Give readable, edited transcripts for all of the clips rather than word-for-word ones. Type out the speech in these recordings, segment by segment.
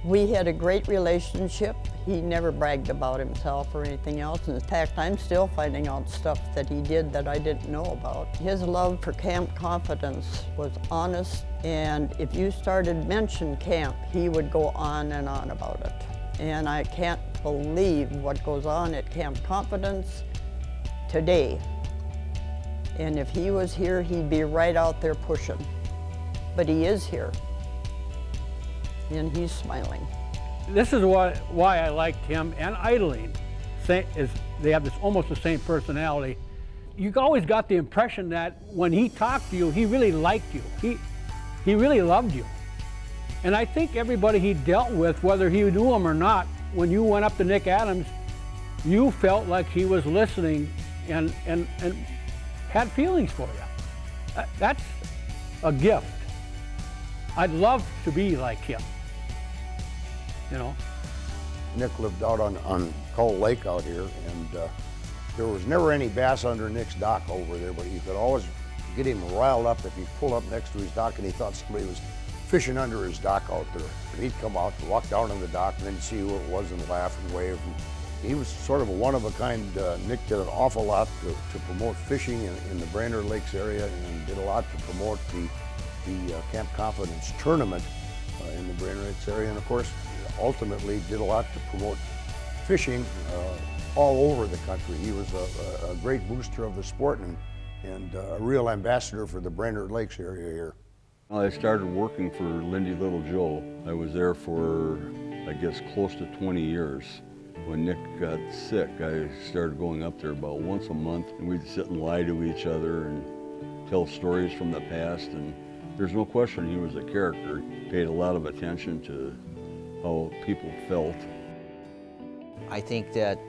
We had a great relationship. He never bragged about himself or anything else. In fact, I'm still finding out stuff that he did that I didn't know about. His love for Camp Confidence was honest, and if you started mention camp, he would go on and on about it. And I can't believe what goes on at Camp Confidence today. And if he was here, he'd be right out there pushing. But he is here, and he's smiling. This is why I liked him and Idling. They have this almost the same personality. You always got the impression that when he talked to you, he really liked you. He really loved you. And I think everybody he dealt with, whether he knew him or not, when you went up to Nick Adams, you felt like he was listening and had feelings for you. That's a gift. I'd love to be like him, you know. Nick lived out on Cold Lake out here, and there was never any bass under Nick's dock over there, but you could always get him riled up if he pulled up next to his dock and he thought somebody was fishing under his dock out there. And he'd come out and walk down on the dock and then see who it was and laugh and wave. And he was sort of a one-of-a-kind. Nick did an awful lot to promote fishing in the Brainerd Lakes area, and did a lot to promote the Camp Confidence tournament in the Brainerd Lakes area, and of course ultimately did a lot to promote fishing all over the country. He was a great booster of the sport and a real ambassador for the Brainerd Lakes area here. I started working for Lindy Little Joe. I was there for, I guess, close to 20 years. When Nick got sick, I started going up there about once a month, and we'd sit and lie to each other and tell stories from the past. And there's no question he was a character. He paid a lot of attention to how people felt. I think that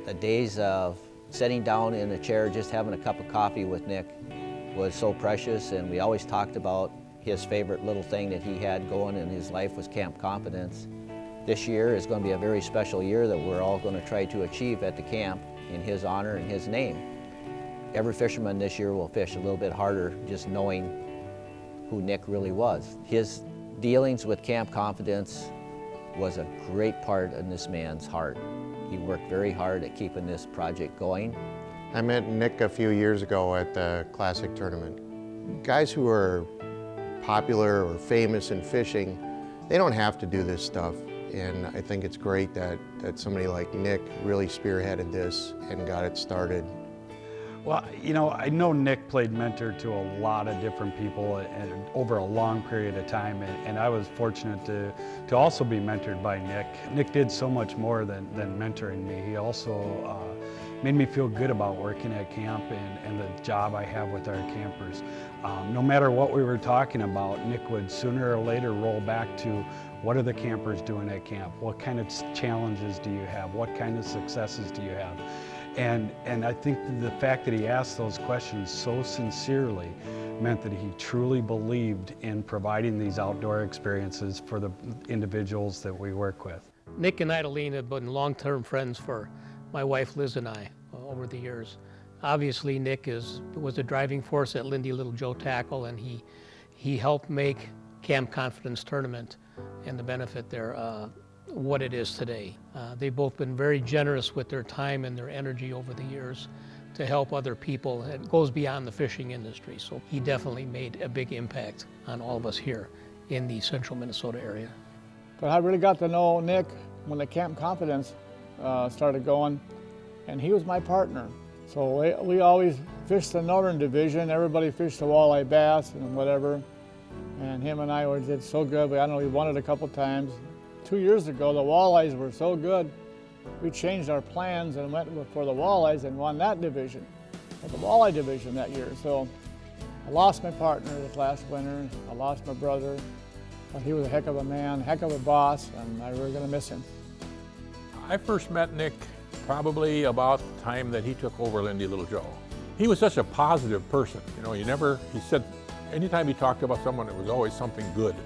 the days of sitting down in a chair just having a cup of coffee with Nick was so precious, and we always talked about his favorite little thing that he had going in his life was Camp Confidence. This year is going to be a very special year that we're all going to try to achieve at the camp in his honor and his name. Every fisherman this year will fish a little bit harder just knowing who Nick really was. His dealings with Camp Confidence was a great part in this man's heart. He worked very hard at keeping this project going. I met Nick a few years ago at the Classic tournament. Guys who are popular or famous in fishing, they don't have to do this stuff. And I think it's great that somebody like Nick really spearheaded this and got it started. Well, you know, I know Nick played mentor to a lot of different people and over a long period of time, and I was fortunate to also be mentored by Nick. Nick did so much more than mentoring me. He also made me feel good about working at camp and the job I have with our campers. No matter what we were talking about, Nick would sooner or later roll back to what are the campers doing at camp? What kind of challenges do you have? What kind of successes do you have? And I think the fact that he asked those questions so sincerely meant that he truly believed in providing these outdoor experiences for the individuals that we work with. Nick and Idleen have been long-term friends for my wife Liz and I over the years. Obviously Nick was a driving force at Lindy Little Joe Tackle, and he helped make Camp Confidence Tournament and the benefit there what it is today. They've both been very generous with their time and their energy over the years to help other people. It goes beyond the fishing industry, so he definitely made a big impact on all of us here in the central Minnesota area. But I really got to know Nick when the Camp Confidence started going, and he was my partner. So we always fished the Northern Division. Everybody fished the walleye bass and whatever, and him and I did so good. We won it a couple times. 2 years ago, the walleyes were so good, we changed our plans and went for the walleyes and won that division, the walleye division that year. So I lost my partner this last winter. I lost my brother, but he was a heck of a man, heck of a boss, and I'm really gonna miss him. I first met Nick probably about the time that he took over Lindy Little Joe. He was such a positive person. You know, he said, anytime he talked about someone, it was always something good.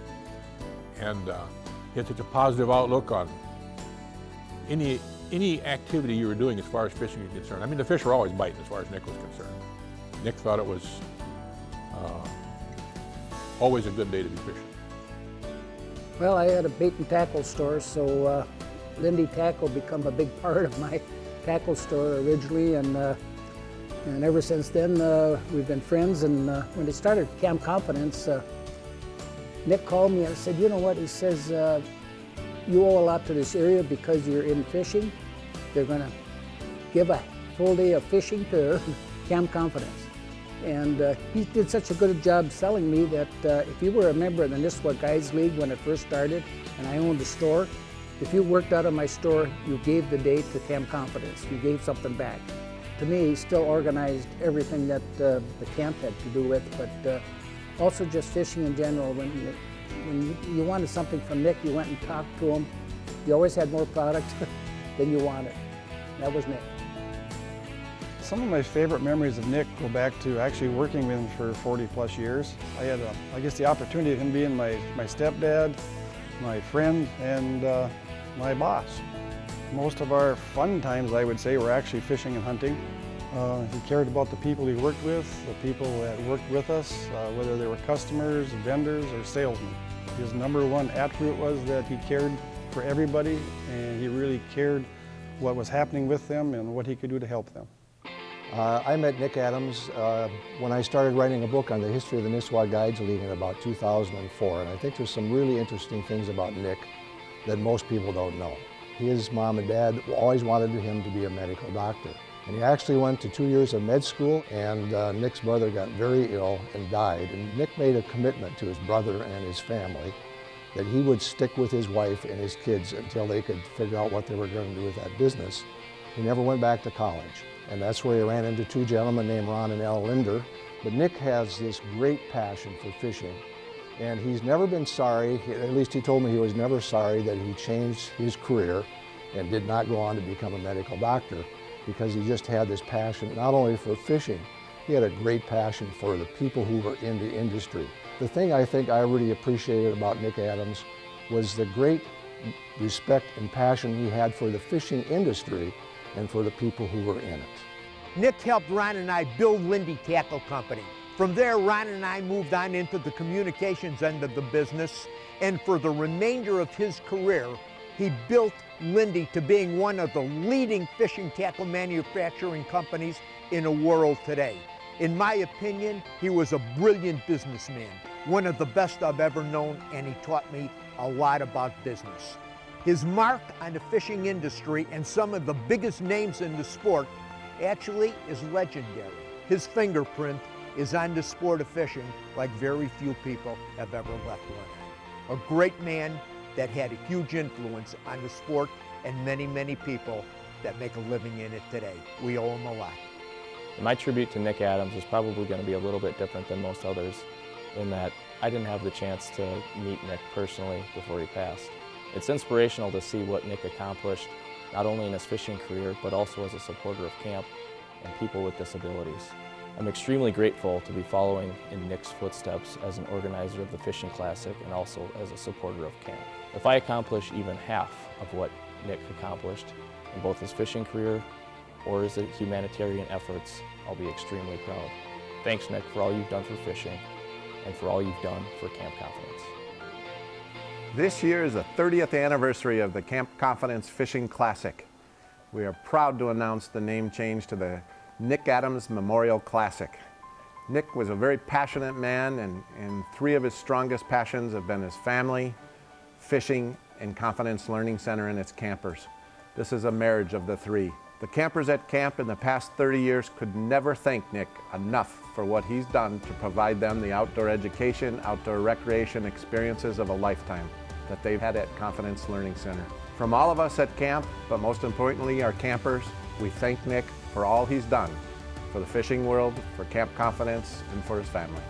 And he had such a positive outlook on any activity you were doing as far as fishing is concerned. I mean, the fish were always biting as far as Nick was concerned. Nick thought it was always a good day to be fishing. Well, I had a bait and tackle store, so Lindy Tackle become a big part of my tackle store originally, and ever since then we've been friends. And when they started Camp Confidence, Nick called me and said, you know what, he says, you owe a lot to this area because you're in fishing. They're going to give a full day of fishing to Camp Confidence. And he did such a good job selling me that if you were a member of the Nisswa Guides League when it first started, and I owned a store, if you worked out of my store, you gave the day to Camp Confidence. You gave something back. To me, he still organized everything that the camp had to do with, but also just fishing in general. When you wanted something from Nick, you went and talked to him. You always had more product than you wanted. That was Nick. Some of my favorite memories of Nick go back to actually working with him for 40 plus years. I had, I guess, the opportunity of him being my stepdad, my friend, and my boss. Most of our fun times, I would say, were actually fishing and hunting. He cared about the people he worked with, the people that worked with us, whether they were customers, vendors, or salesmen. His number one attribute was that he cared for everybody, and he really cared what was happening with them and what he could do to help them. I met Nick Adams when I started writing a book on the history of the Nisswa Guides League in about 2004, and I think there's some really interesting things about Nick that most people don't know. His mom and dad always wanted him to be a medical doctor, and he actually went to 2 years of med school, and Nick's brother got very ill and died, and Nick made a commitment to his brother and his family that he would stick with his wife and his kids until they could figure out what they were going to do with that business. He never went back to college. And that's where he ran into two gentlemen named Ron and Al Linder. But Nick has this great passion for fishing. And he's never been sorry, at least he told me he was never sorry that he changed his career and did not go on to become a medical doctor, because he just had this passion not only for fishing, he had a great passion for the people who were in the industry. The thing I think I really appreciated about Nick Adams was the great respect and passion he had for the fishing industry and for the people who were in it. Nick helped Ron and I build Lindy Tackle Company. From there, Ron and I moved on into the communications end of the business, and for the remainder of his career, he built Lindy to being one of the leading fishing tackle manufacturing companies in the world today. In my opinion, he was a brilliant businessman, one of the best I've ever known, and he taught me a lot about business. His mark on the fishing industry and some of the biggest names in the sport actually is legendary. His fingerprint is on the sport of fishing like very few people have ever left one. A great man that had a huge influence on the sport and many, many people that make a living in it today. We owe him a lot. My tribute to Nick Adams is probably going to be a little bit different than most others in that I didn't have the chance to meet Nick personally before he passed. It's inspirational to see what Nick accomplished, not only in his fishing career, but also as a supporter of camp and people with disabilities. I'm extremely grateful to be following in Nick's footsteps as an organizer of the Fishing Classic and also as a supporter of camp. If I accomplish even half of what Nick accomplished in both his fishing career or his humanitarian efforts, I'll be extremely proud. Thanks, Nick, for all you've done for fishing and for all you've done for Camp Confidence. This year is the 30th anniversary of the Camp Confidence Fishing Classic. We are proud to announce the name change to the Nick Adams Memorial Classic. Nick was a very passionate man, and three of his strongest passions have been his family, fishing, and Confidence Learning Center and its campers. This is a marriage of the three. The campers at camp in the past 30 years could never thank Nick enough for what he's done to provide them the outdoor education, outdoor recreation experiences of a lifetime that they've had at Confidence Learning Center. From all of us at camp, but most importantly our campers, we thank Nick for all he's done for the fishing world, for Camp Confidence, and for his family.